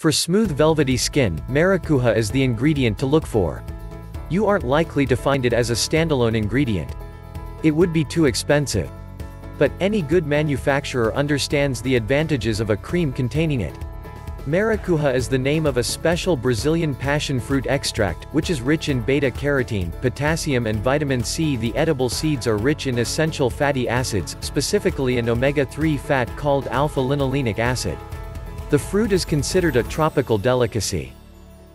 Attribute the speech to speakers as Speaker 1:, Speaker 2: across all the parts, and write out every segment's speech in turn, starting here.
Speaker 1: For smooth velvety skin, maracuja is the ingredient to look for. You aren't likely to find it as a standalone ingredient. It would be too expensive. But any good manufacturer understands the advantages of a cream containing it. Maracuja is the name of a special Brazilian passion fruit extract, which is rich in beta-carotene, potassium and vitamin C. The edible seeds are rich in essential fatty acids, specifically an omega-3 fat called alpha-linolenic acid. The fruit is considered a tropical delicacy.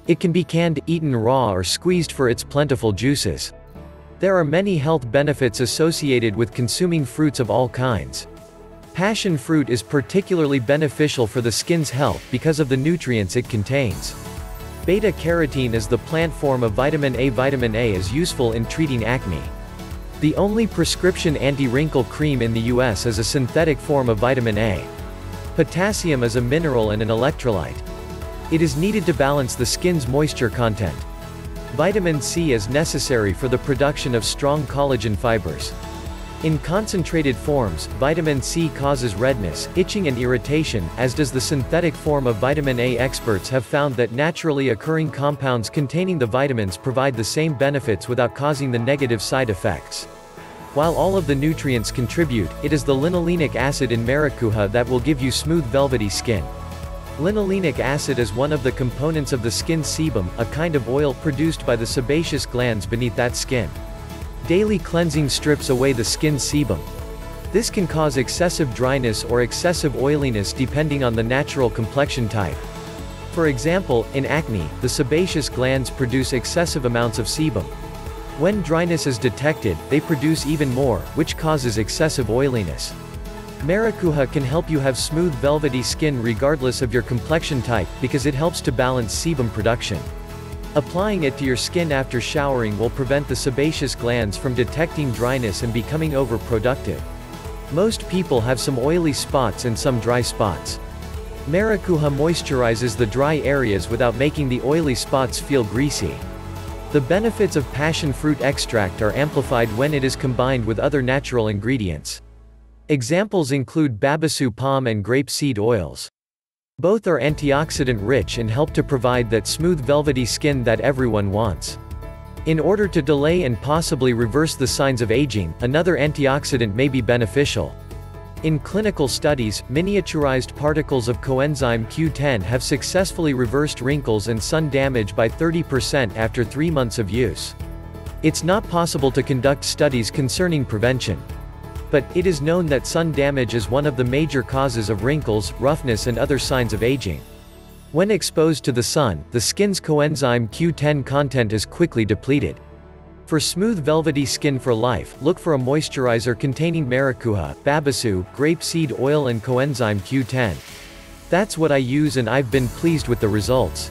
Speaker 1: It can be canned, eaten raw or squeezed for its plentiful juices. There are many health benefits associated with consuming fruits of all kinds. Passion fruit is particularly beneficial for the skin's health because of the nutrients it contains. Beta-carotene is the plant form of vitamin A. Vitamin A is useful in treating acne. The only prescription anti-wrinkle cream in the US is a synthetic form of vitamin A. Potassium is a mineral and an electrolyte. It is needed to balance the skin's moisture content. Vitamin C is necessary for the production of strong collagen fibers. In concentrated forms, vitamin C causes redness, itching and irritation, as does the synthetic form of vitamin A. Experts have found that naturally occurring compounds containing the vitamins provide the same benefits without causing the negative side effects. While all of the nutrients contribute, it is the linolenic acid in maracuja that will give you smooth velvety skin. Linolenic acid is one of the components of the skin's sebum, a kind of oil produced by the sebaceous glands beneath that skin. Daily cleansing strips away the skin's sebum. This can cause excessive dryness or excessive oiliness depending on the natural complexion type. For example, in acne, the sebaceous glands produce excessive amounts of sebum. When dryness is detected, they produce even more, which causes excessive oiliness. Maracuja can help you have smooth velvety skin regardless of your complexion type, because it helps to balance sebum production. Applying it to your skin after showering will prevent the sebaceous glands from detecting dryness and becoming overproductive. Most people have some oily spots and some dry spots. Maracuja moisturizes the dry areas without making the oily spots feel greasy. The benefits of passion fruit extract are amplified when it is combined with other natural ingredients. Examples include babassu palm and grape seed oils. Both are antioxidant-rich and help to provide that smooth velvety skin that everyone wants. In order to delay and possibly reverse the signs of aging, another antioxidant may be beneficial. In clinical studies, miniaturized particles of coenzyme Q10 have successfully reversed wrinkles and sun damage by 30% after 3 months of use. It's not possible to conduct studies concerning prevention. But it is known that sun damage is one of the major causes of wrinkles, roughness and other signs of aging. When exposed to the sun, the skin's coenzyme Q10 content is quickly depleted. For smooth velvety skin for life, look for a moisturizer containing maracuja, babassu, grapeseed oil and coenzyme Q10. That's what I use and I've been pleased with the results.